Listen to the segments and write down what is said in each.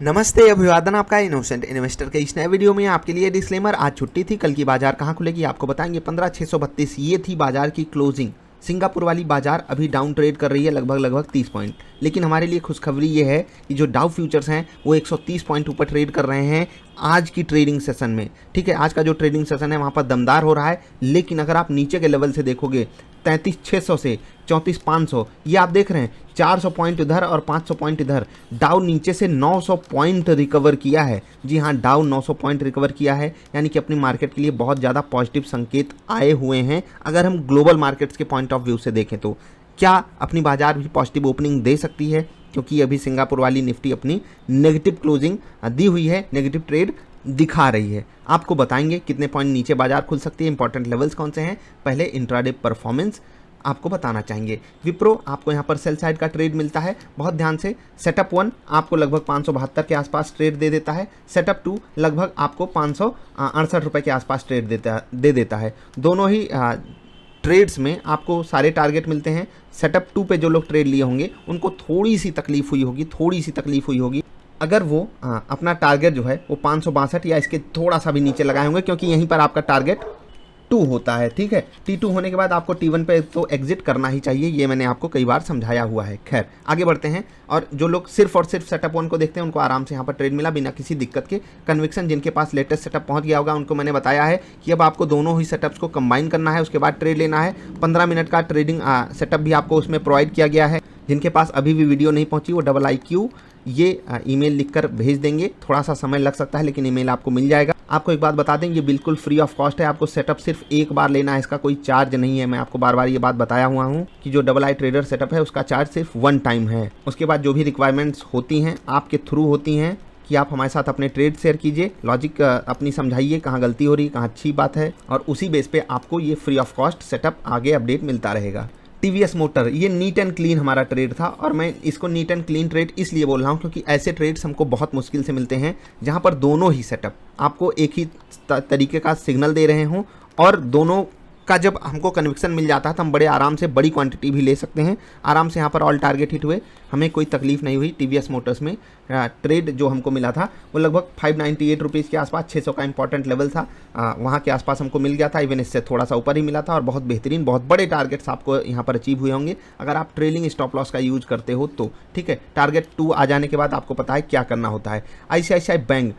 नमस्ते, अभिवादन आपका इनोसेंट इन्वेस्टर के इस नए वीडियो में आपके लिए डिस्क्लेमर। आज छुट्टी थी, कल की बाजार कहां खुलेगी आपको बताएंगे। 15,632 ये थी बाजार की क्लोजिंग। सिंगापुर वाली बाजार अभी डाउन ट्रेड कर रही है लगभग 30 पॉइंट, लेकिन हमारे लिए खुशखबरी ये है कि जो डाउ फ्यूचर्स हैं वो 130 पॉइंट ऊपर ट्रेड कर रहे हैं आज की ट्रेडिंग सेशन में। ठीक है, आज का जो ट्रेडिंग सेशन है वहाँ पर दमदार हो रहा है, लेकिन अगर आप नीचे के लेवल से देखोगे 33,600 से 34,500, ये आप देख रहे हैं 400 पॉइंट इधर और 500 पॉइंट इधर। डाउ नीचे से 900 पॉइंट रिकवर किया है। जी हाँ, डाउ 900 पॉइंट रिकवर किया है, यानी कि अपनी मार्केट के लिए बहुत ज़्यादा पॉजिटिव संकेत आए हुए हैं। अगर हम ग्लोबल मार्केट्स के पॉइंट ऑफ व्यू से देखें तो क्या अपनी बाजार भी पॉजिटिव ओपनिंग दे सकती है, क्योंकि अभी सिंगापुर वाली निफ्टी अपनी नेगेटिव क्लोजिंग दी हुई है, नेगेटिव ट्रेड दिखा रही है। आपको बताएंगे कितने पॉइंट नीचे बाजार खुल सकती है, इंपॉर्टेंट लेवल्स कौन से हैं। पहले इंट्राडे परफॉर्मेंस आपको बताना चाहेंगे। विप्रो आपको यहाँ पर सेल साइड का ट्रेड मिलता है, बहुत ध्यान से। सेटअप 1 आपको लगभग 572 के आसपास ट्रेड दे देता है। सेटअप 2 लगभग आपको 568 रुपये के आसपास ट्रेड दे देता है। दोनों ही ट्रेड्स में आपको सारे टारगेट मिलते हैं। सेटअप 2 पे जो लोग ट्रेड लिए होंगे उनको थोड़ी सी तकलीफ हुई होगी अगर वो अपना टारगेट जो है वो 562 या इसके थोड़ा सा भी नीचे लगाए होंगे, क्योंकि यहीं पर आपका टारगेट T2 होता है। ठीक है, T2 होने के बाद आपको T1 पे तो एग्जिट करना ही चाहिए, ये मैंने आपको कई बार समझाया हुआ है। खैर, आगे बढ़ते हैं। और जो लोग सिर्फ और सिर्फ सेटअप 1 को देखते हैं उनको आराम से यहाँ पर ट्रेड मिला बिना किसी दिक्कत के। कन्विक्शन जिनके पास लेटेस्ट सेटअप पहुँच गया होगा उनको मैंने बताया है कि अब आपको दोनों ही सेटअप्स को कंबाइन करना है, उसके बाद ट्रेड लेना है। 15 मिनट का ट्रेडिंग सेटअप भी आपको उसमें प्रोवाइड किया गया है। जिनके पास अभी भी वीडियो नहीं पहुंची वो IQ ये ईमेल लिखकर भेज देंगे। थोड़ा सा समय लग सकता है, लेकिन ईमेल आपको मिल जाएगा। आपको एक बात बता दें, ये बिल्कुल फ्री ऑफ कॉस्ट है। आपको सेटअप सिर्फ एक बार लेना है, इसका कोई चार्ज नहीं है। मैं आपको बार बार ये बात बताया हुआ हूँ कि जो आई ट्रेडर सेटअप है उसका चार्ज सिर्फ 1 टाइम है। उसके बाद जो भी रिक्वायरमेंट्स होती हैं आपके थ्रू होती हैं कि आप हमारे साथ अपने ट्रेड शेयर कीजिए, लॉजिक अपनी समझाइए, कहाँ गलती हो रही है, कहाँ अच्छी बात है, और उसी बेस पे आपको ये फ्री ऑफ कॉस्ट सेटअप आगे अपडेट मिलता रहेगा। टीवीएस मोटर, ये नीट एंड क्लीन हमारा ट्रेड था, और मैं इसको नीट एंड क्लीन ट्रेड इसलिए बोल रहा हूँ क्योंकि ऐसे ट्रेड्स हमको बहुत मुश्किल से मिलते हैं जहाँ पर दोनों ही सेटअप आपको एक ही तरीके का सिग्नल दे रहे हों, और दोनों का जब हमको कन्विक्शन मिल जाता है तो हम बड़े आराम से बड़ी क्वांटिटी भी ले सकते हैं। आराम से यहाँ पर ऑल टारगेट हिट हुए, हमें कोई तकलीफ नहीं हुई। टीवीएस मोटर्स में ट्रेड जो हमको मिला था वो लगभग 598 रुपीज़ के आसपास, 600 का इंपॉर्टेंट लेवल था, वहाँ के आसपास हमको मिल गया था। इवन इससे थोड़ा सा ऊपर ही मिला था, और बहुत बेहतरीन, बहुत बड़े टारगेट्स आपको यहाँ पर अचीव हुए होंगे अगर आप ट्रेलिंग स्टॉप लॉस का यूज करते हो तो। ठीक है, टारगेट 2 आ जाने के बाद आपको पता है क्या करना होता है। ICICI बैंक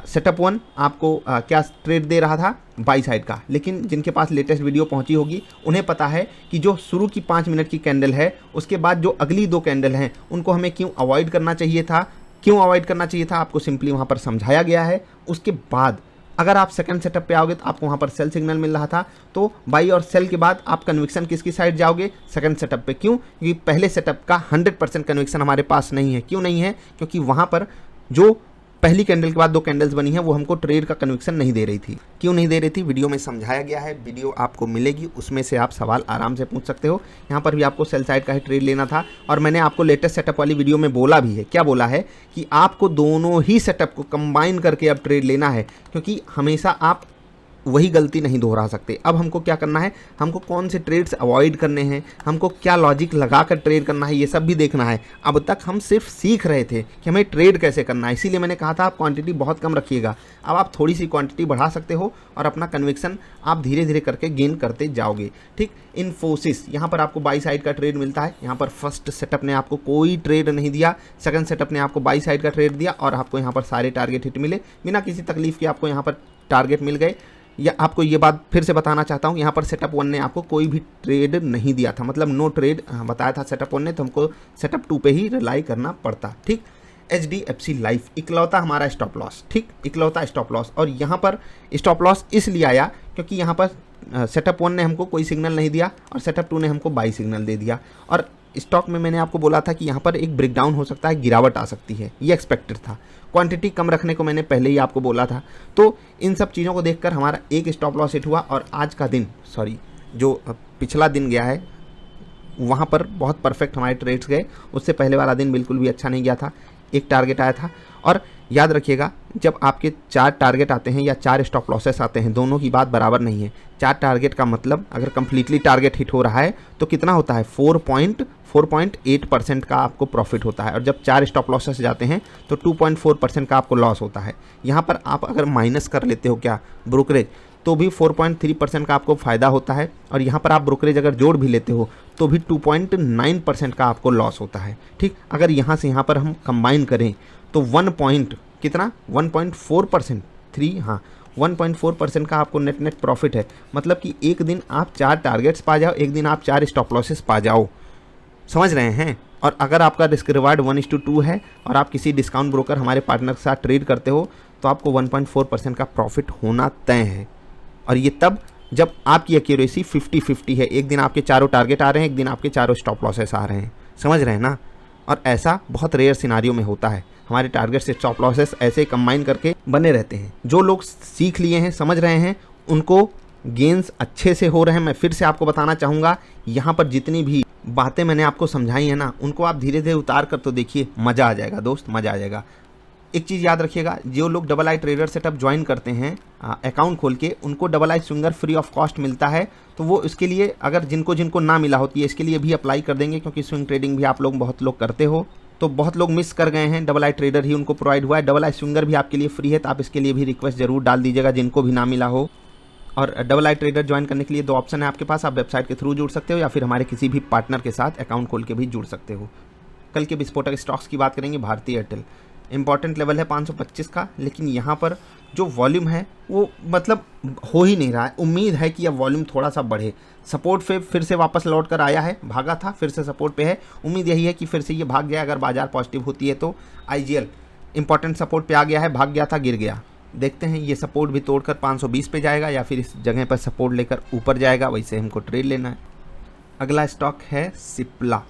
सेटअप 1 आपको क्या ट्रेड दे रहा था, बाई साइड का, लेकिन जिनके पास लेटेस्ट वीडियो पहुंची होगी उन्हें पता है कि जो शुरू की 5 मिनट की कैंडल है उसके बाद जो अगली 2 कैंडल हैं उनको हमें क्यों अवॉइड करना चाहिए था। क्यों अवॉइड करना चाहिए था आपको सिंपली वहां पर समझाया गया है। उसके बाद अगर आप सेकंड सेटअप पे आओगे तो आपको वहाँ पर सेल सिग्नल मिल रहा था, तो बाई और सेल के बाद आप कन्विक्शन किसकी साइड जाओगे, सेकंड सेटअप पे। क्यों? क्योंकि पहले सेटअप का 100% कन्विक्शन हमारे पास नहीं है। क्यों नहीं है? क्योंकि वहाँ पर जो पहली कैंडल के बाद 2 कैंडल्स बनी है वो हमको ट्रेड का कन्विक्शन नहीं दे रही थी। क्यों नहीं दे रही थी? वीडियो में समझाया गया है, वीडियो आपको मिलेगी, उसमें से आप सवाल आराम से पूछ सकते हो। यहाँ पर भी आपको सेल साइड का ही ट्रेड लेना था, और मैंने आपको लेटेस्ट सेटअप वाली वीडियो में बोला भी है। क्या बोला है? कि आपको दोनों ही सेटअप को कंबाइन करके अब ट्रेड लेना है, क्योंकि हमेशा आप वही गलती नहीं दोहरा सकते। अब हमको क्या करना है, हमको कौन से ट्रेड्स अवॉइड करने हैं, हमको क्या लॉजिक लगाकर ट्रेड करना है, ये सब भी देखना है। अब तक हम सिर्फ सीख रहे थे कि हमें ट्रेड कैसे करना है, इसीलिए मैंने कहा था आप क्वांटिटी बहुत कम रखिएगा। अब आप थोड़ी सी क्वांटिटी बढ़ा सकते हो और अपना कन्विक्शन आप धीरे धीरे करके गेन करते जाओगे। ठीक, इन्फोसिस, यहाँ पर आपको बाई साइड का ट्रेड मिलता है। यहाँ पर फर्स्ट सेटअप ने आपको कोई ट्रेड नहीं दिया, सेकंड सेटअप ने आपको बाई साइड का ट्रेड दिया, और आपको यहाँ पर सारे टारगेट हिट मिले बिना किसी तकलीफ के। आपको यहाँ पर टारगेट मिल गए। या आपको ये बात फिर से बताना चाहता हूँ, यहाँ पर सेटअप 1 ने आपको कोई भी ट्रेड नहीं दिया था, मतलब नो ट्रेड बताया था सेटअप 1 ने, तो हमको सेटअप 2 पे ही रिलाई करना पड़ता। ठीक, HDFC लाइफ इकलौता हमारा स्टॉप लॉस, ठीक, इकलौता स्टॉप लॉस। और यहाँ पर स्टॉप लॉस इसलिए आया क्योंकि यहाँ पर सेटअप 1 ने हमको कोई सिग्नल नहीं दिया और सेटअप 2 ने हमको बाई सिग्नल दे दिया। और स्टॉक में मैंने आपको बोला था कि यहाँ पर एक ब्रेकडाउन हो सकता है, गिरावट आ सकती है, ये एक्सपेक्टेड था। क्वांटिटी कम रखने को मैंने पहले ही आपको बोला था। तो इन सब चीज़ों को देखकर हमारा एक स्टॉप लॉस हिट हुआ, और आज का दिन, जो पिछला दिन गया है वहाँ पर बहुत परफेक्ट हमारे ट्रेड्स गए। उससे पहले वाला दिन बिल्कुल भी अच्छा नहीं गया था, एक टारगेट आया था। और याद रखिएगा, जब आपके 4 टारगेट आते हैं या 4 स्टॉप लॉसेस आते हैं, दोनों की बात बराबर नहीं है। 4 टारगेट का मतलब अगर कंप्लीटली टारगेट हिट हो रहा है तो कितना होता है, 4.8% का आपको प्रॉफिट होता है, और जब 4 स्टॉप लॉसेस जाते हैं तो 2.4% का आपको लॉस होता है। यहाँ पर आप अगर माइनस कर लेते हो क्या ब्रोकरेज, तो भी 4.3% का आपको फ़ायदा होता है, और यहाँ पर आप ब्रोकरेज अगर जोड़ भी लेते हो तो भी 2.9% का आपको लॉस होता है। ठीक, अगर यहाँ से यहाँ पर हम कंबाइन करें तो 1.4%, 1.4% का आपको नेट प्रॉफिट है। मतलब कि एक दिन आप 4 टारगेट्स पा जाओ, एक दिन आप 4 स्टॉप लॉसेस पा जाओ, समझ रहे हैं। और अगर आपका रिस्क रिवार्ड 1:2 है और आप किसी डिस्काउंट ब्रोकर हमारे पार्टनर के साथ ट्रेड करते हो तो आपको 1.4% का प्रॉफिट होना तय है। और ये तब जब आपकी एक्यूरेसी 50-50 है, एक दिन आपके चारों टारगेट आ रहे हैं, एक दिन आपके चारों स्टॉप लॉसेस आ रहे हैं, समझ रहे हैं ना। और ऐसा बहुत रेयर सिनारियो में होता है, हमारे टारगेट से स्टॉप लॉसेस ऐसे कंबाइन करके बने रहते हैं। जो लोग सीख लिए हैं, समझ रहे हैं, उनको गेन्स अच्छे से हो रहे हैं। मैं फिर से आपको बताना चाहूँगा, यहाँ पर जितनी भी बातें मैंने आपको समझाई है ना, उनको आप धीरे धीरे उतार कर तो देखिए, मज़ा आ जाएगा दोस्त, मज़ा आ जाएगा। एक चीज़ याद रखिएगा, जो लोग डबल आई ट्रेडर सेटअप ज्वाइन करते हैं अकाउंट खोल के, उनको double I swinger free of cost मिलता है। तो वो इसके लिए अगर जिनको ना मिला होती है, इसके लिए भी अप्लाई कर देंगे, क्योंकि स्विंग ट्रेडिंग भी आप लोग बहुत लोग करते हो, तो बहुत लोग मिस कर गए हैं। डबल आई ट्रेडर ही उनको प्रोवाइड हुआ है, डबल आई स्विंगर भी आपके लिए फ्री है, तो आप इसके लिए भी रिक्वेस्ट जरूर डाल दीजिएगा जिनको भी ना मिला हो। और डबल आई ट्रेडर ज्वाइन करने के लिए 2 ऑप्शन है आपके पास, आप वेबसाइट के थ्रू जुड़ सकते हो या फिर हमारे किसी भी पार्टनर के साथ अकाउंट खोल के भी जुड़ सकते हो। कल के विस्फोटक स्टॉक्स की बात करेंगे। भारतीय एयरटेल इंपॉर्टेंट लेवल है 525 का, लेकिन यहाँ पर जो वॉल्यूम है वो मतलब हो ही नहीं रहा है। उम्मीद है कि यह वॉल्यूम थोड़ा सा बढ़े, सपोर्ट पे फिर से वापस लौट कर आया है, भागा था, फिर से सपोर्ट पे है। उम्मीद यही है कि फिर से ये भाग जाए, अगर बाजार पॉजिटिव होती है तो। आईजीएल इंपॉर्टेंट सपोर्ट पे आ गया है, भाग गया था, गिर गया। देखते हैं ये सपोर्ट भी तोड़कर 520 पे जाएगा या फिर इस जगह पर सपोर्ट लेकर ऊपर जाएगा, वैसे हमको ट्रेड लेना है। अगला स्टॉक है सिप्ला,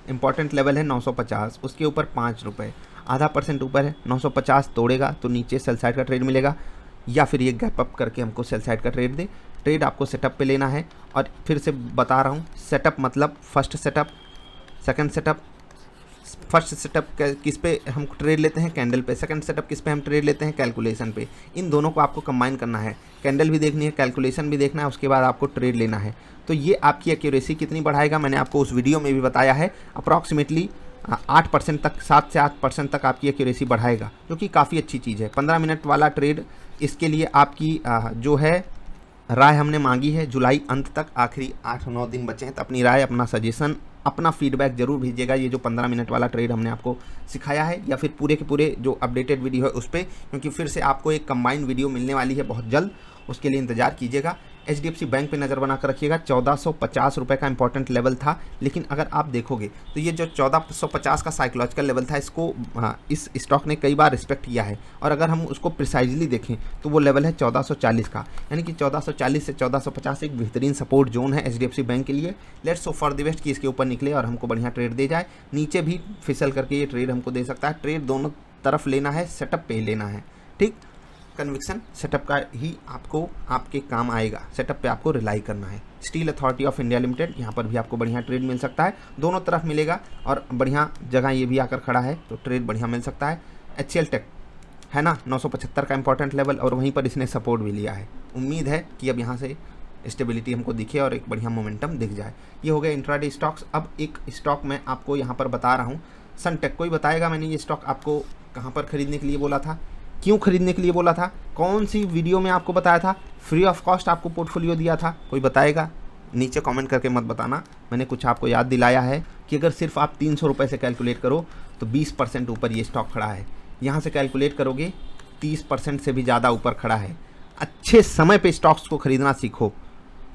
इंपॉर्टेंट लेवल है 950, उसके ऊपर 5 रुपये, आधा % ऊपर है। 950 तोड़ेगा तो नीचे सेल साइड का ट्रेड मिलेगा, या फिर ये गैप अप करके हमको सेल साइड का ट्रेड दे। ट्रेड आपको सेटअप पे लेना है, और फिर से बता रहा हूँ, सेटअप मतलब first setup, second setup. First setup किस पे हम ट्रेड लेते हैं, कैंडल पे। सेकंड सेटअप किस पे हम ट्रेड लेते हैं, कैलकुलेशन पे। इन दोनों को आपको कंबाइन करना है, कैंडल भी देखनी है, कैलकुलेशन भी देखना है, उसके बाद आपको ट्रेड लेना है। तो ये आपकी एक्यूरेसी कितनी बढ़ाएगा, मैंने आपको उस वीडियो में भी बताया है। अप्रॉक्सीमेटली 8% तक, 7 से 8% तक आपकी एक्यूरेसी बढ़ाएगा, जो कि काफ़ी अच्छी चीज़ है। 15 मिनट वाला ट्रेड, इसके लिए आपकी जो है राय हमने मांगी है जुलाई अंत तक, आखिरी 8-9 दिन बचे हैं, तो अपनी राय, अपना सजेशन, अपना फीडबैक जरूर भेजिएगा। ये जो 15 मिनट वाला ट्रेड हमने आपको सिखाया है, या फिर पूरे के पूरे जो अपडेटेड वीडियो है उस पर, क्योंकि फिर से आपको एक कंबाइंड वीडियो मिलने वाली है बहुत जल्द, उसके लिए इंतजार कीजिएगा। HDFC बैंक पे नज़र बनाकर रखिएगा। 1450 रुपये का इंपॉर्टेंट लेवल था, लेकिन अगर आप देखोगे तो ये जो 1450 का साइकोलॉजिकल लेवल था, इसको इस स्टॉक ने कई बार रिस्पेक्ट किया है। और अगर हम उसको प्रिसाइजली देखें तो वो लेवल है 1440 का, यानी कि 1440 से 1450 एक बेहतरीन सपोर्ट जोन है HDFC बैंक के लिए। Let's hope for the best कि इसके ऊपर निकले और हमको बढ़िया ट्रेड दे जाए। नीचे भी फिसल करके ये ट्रेड हमको दे सकता है। ट्रेड दोनों तरफ लेना है, सेटअप पे लेना है, ठीक। कन्विक्शन सेटअप का ही आपको आपके काम आएगा, सेटअप पे आपको रिलाई करना है। Steel authority of India limited, यहाँ पर भी आपको बढ़िया ट्रेड मिल सकता है, दोनों तरफ मिलेगा, और बढ़िया जगह ये भी आकर खड़ा है तो ट्रेड बढ़िया मिल सकता है। HCL टेक है ना, 975 का इंपॉर्टेंट लेवल, और वहीं पर इसने सपोर्ट भी लिया है। उम्मीद है कि अब यहाँ से स्टेबिलिटी हमको दिखे और एक बढ़िया मोमेंटम दिख जाए। ये हो गया इंट्राडे स्टॉक्स। अब एक स्टॉक मैं आपको यहाँ पर बता रहा हूँ, सनटेक। कोई बताएगा मैंने ये स्टॉक आपको कहाँ पर खरीदने के लिए बोला था, क्यों खरीदने के लिए बोला था, कौन सी वीडियो में आपको बताया था, फ्री ऑफ कॉस्ट आपको पोर्टफोलियो दिया था? कोई बताएगा? नीचे कमेंट करके मत बताना। मैंने कुछ आपको याद दिलाया है कि अगर सिर्फ आप 300 रुपये से कैलकुलेट करो तो 20% ऊपर ये स्टॉक खड़ा है। यहाँ से कैलकुलेट करोगे 30% से भी ज़्यादा ऊपर खड़ा है। अच्छे समय पे स्टॉक्स को खरीदना सीखो,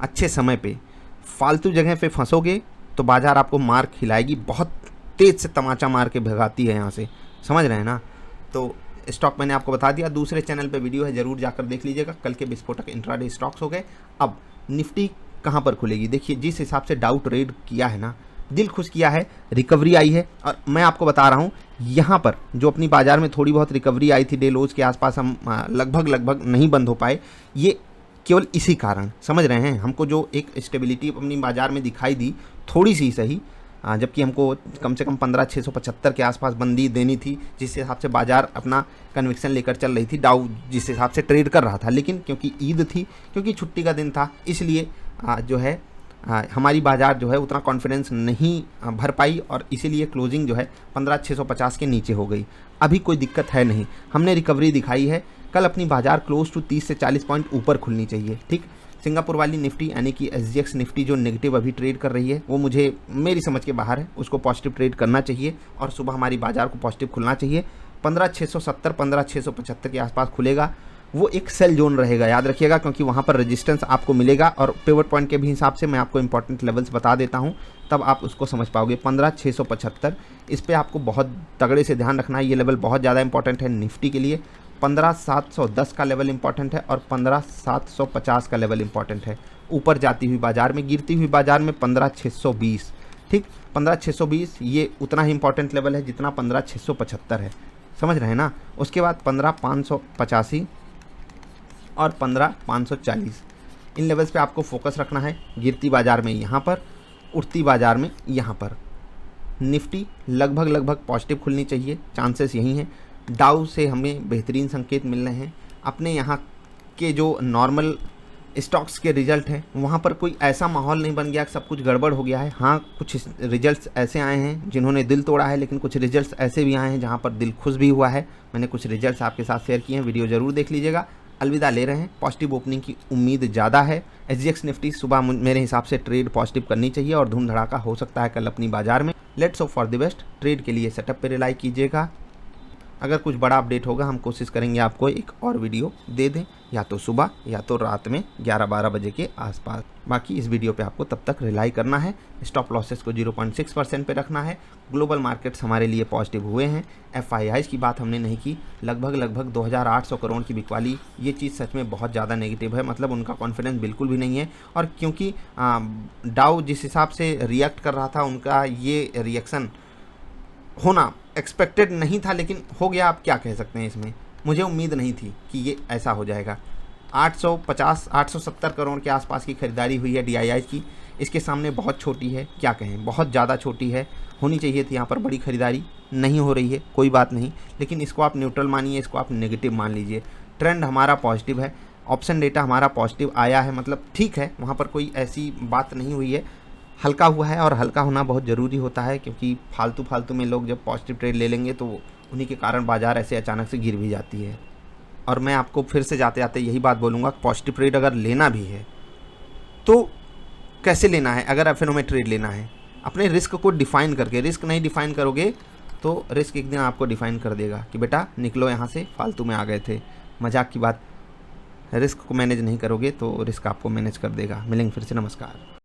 अच्छे समय पे। फालतू जगह पे फंसोगे तो बाज़ार आपको मार खिलाएगी, बहुत तेज़ से तमाचा मार के भगाती है यहाँ से, समझ रहे हैं ना। तो स्टॉक मैंने आपको बता दिया, दूसरे चैनल पे वीडियो है, ज़रूर जाकर देख लीजिएगा। कल के विस्फोटक इंट्राडे स्टॉक्स हो गए। अब निफ्टी कहाँ पर खुलेगी, देखिए जिस हिसाब से डाउट रेड किया है ना, दिल खुश किया है, रिकवरी आई है। और मैं आपको बता रहा हूँ, यहाँ पर जो अपनी बाज़ार में थोड़ी बहुत रिकवरी आई थी, डे लोज के आसपास हम लगभग नहीं बंद हो पाए, ये केवल इसी कारण, समझ रहे हैं। हमको जो एक स्टेबिलिटी अपनी बाज़ार में दिखाई दी, थोड़ी सी सही, जबकि हमको कम से कम 15,675 के आसपास बंदी देनी थी, जिस हिसाब से बाजार अपना कन्विक्शन लेकर चल रही थी, डाउ जिस हिसाब से ट्रेड कर रहा था। लेकिन क्योंकि ईद थी, क्योंकि छुट्टी का दिन था, इसलिए जो है हमारी बाजार जो है उतना कॉन्फिडेंस नहीं भर पाई और इसीलिए क्लोजिंग जो है 15,650 के नीचे हो गई। अभी कोई दिक्कत है नहीं, हमने रिकवरी दिखाई है। कल अपनी बाजार क्लोज टू 30 से 40 पॉइंट ऊपर खुलनी चाहिए। ठीक, सिंगापुर वाली निफ्टी यानी कि SGX निफ्टी जो नेगेटिव अभी ट्रेड कर रही है वो मुझे मेरी समझ के बाहर है, उसको पॉजिटिव ट्रेड करना चाहिए और सुबह हमारी बाजार को पॉजिटिव खुलना चाहिए। 15,670 15,675 के आसपास खुलेगा, वो एक सेल जोन रहेगा, याद रखिएगा, क्योंकि वहाँ पर रेजिस्टेंस आपको मिलेगा और पिवट पॉइंट के भी हिसाब से मैं आपको इंपॉर्टेंट लेवल्स बता देता हूँ, तब आप उसको समझ पाओगे। 15,675 इस पर आपको बहुत तगड़े से ध्यान रखना है, ये लेवल बहुत ज़्यादा इंपॉर्टेंट है निफ्टी के लिए। 15,710 का लेवल इंपॉर्टेंट है और 15,750 का लेवल इंपॉर्टेंट है। ऊपर जाती हुई बाजार में, गिरती हुई बाजार में 15,620। ठीक, 15,620 ये उतना ही इंपॉर्टेंट लेवल है जितना 15,675 है, समझ रहे हैं ना। उसके बाद 15,585 और 15,540 इन लेवल्स पे आपको फोकस रखना है। गिरती बाजार में यहाँ पर, उठती बाजार में यहाँ पर। निफ्टी लगभग पॉजिटिव खुलनी चाहिए, चांसेस यही हैं। डाउ से हमें बेहतरीन संकेत मिल रहे हैं। अपने यहाँ के जो नॉर्मल स्टॉक्स के रिजल्ट हैं वहाँ पर कोई ऐसा माहौल नहीं बन गया कि सब कुछ गड़बड़ हो गया है। हाँ, कुछ रिजल्ट्स ऐसे आए हैं जिन्होंने दिल तोड़ा है, लेकिन कुछ रिजल्ट्स ऐसे भी आए हैं जहाँ पर दिल खुश भी हुआ है। मैंने कुछ रिजल्ट्स आपके साथ शेयर किए हैं, वीडियो ज़रूर देख लीजिएगा। अलविदा ले रहे हैं, पॉजिटिव ओपनिंग की उम्मीद ज़्यादा है। SGX निफ्टी सुबह मेरे हिसाब से ट्रेड पॉजिटिव करनी चाहिए और धूम धड़ाका हो सकता है कल अपनी बाजार में। Let's hope for the best. Trade के लिए सेटअप पे रिलाई कीजिएगा। अगर कुछ बड़ा अपडेट होगा हम कोशिश करेंगे आपको एक और वीडियो दे दें, या तो सुबह या तो रात में 11-12 बजे के आसपास। बाकी इस वीडियो पे आपको तब तक रिलाई करना है। स्टॉप लॉसेस को 0.6% पे रखना है। ग्लोबल मार्केट्स हमारे लिए पॉजिटिव हुए हैं। FIIs की बात हमने नहीं की, लगभग 2,800 करोड़ की बिकवाली, ये चीज़ सच में बहुत ज़्यादा नेगेटिव है, मतलब उनका कॉन्फिडेंस बिल्कुल भी नहीं है। और क्योंकि डाउ जिस हिसाब से रिएक्ट कर रहा था, उनका ये रिएक्शन होना एक्सपेक्टेड नहीं था, लेकिन हो गया। आप क्या कह सकते हैं इसमें, मुझे उम्मीद नहीं थी कि ये ऐसा हो जाएगा। 870 करोड़ के आसपास की खरीदारी हुई है DII की, इसके सामने बहुत छोटी है, क्या कहें, बहुत ज़्यादा छोटी है। होनी चाहिए थी यहाँ पर बड़ी खरीदारी, नहीं हो रही है, कोई बात नहीं, लेकिन इसको आप न्यूट्रल मानिए, इसको आप नेगेटिव मान लीजिए। ट्रेंड हमारा पॉजिटिव है, ऑप्शन डेटा हमारा पॉजिटिव आया है, मतलब ठीक है, वहाँ पर कोई ऐसी बात नहीं हुई है। हल्का हुआ है और हल्का होना बहुत ज़रूरी होता है, क्योंकि फालतू में लोग जब पॉजिटिव ट्रेड ले लेंगे तो उन्हीं के कारण बाज़ार ऐसे अचानक से गिर भी जाती है। और मैं आपको फिर से जाते जाते यही बात बोलूँगा, पॉजिटिव ट्रेड अगर लेना भी है तो कैसे लेना है। अगर एफएनओ में ट्रेड लेना है, अपने रिस्क को डिफ़ाइन करके, रिस्क नहीं डिफ़ाइन करोगे तो रिस्क एक दिन आपको डिफ़ाइन कर देगा कि बेटा निकलो यहाँ से, फालतू में आ गए थे। मजाक की बात, रिस्क को मैनेज नहीं करोगे तो रिस्क आपको मैनेज कर देगा। मिलेंगे फिर से, नमस्कार।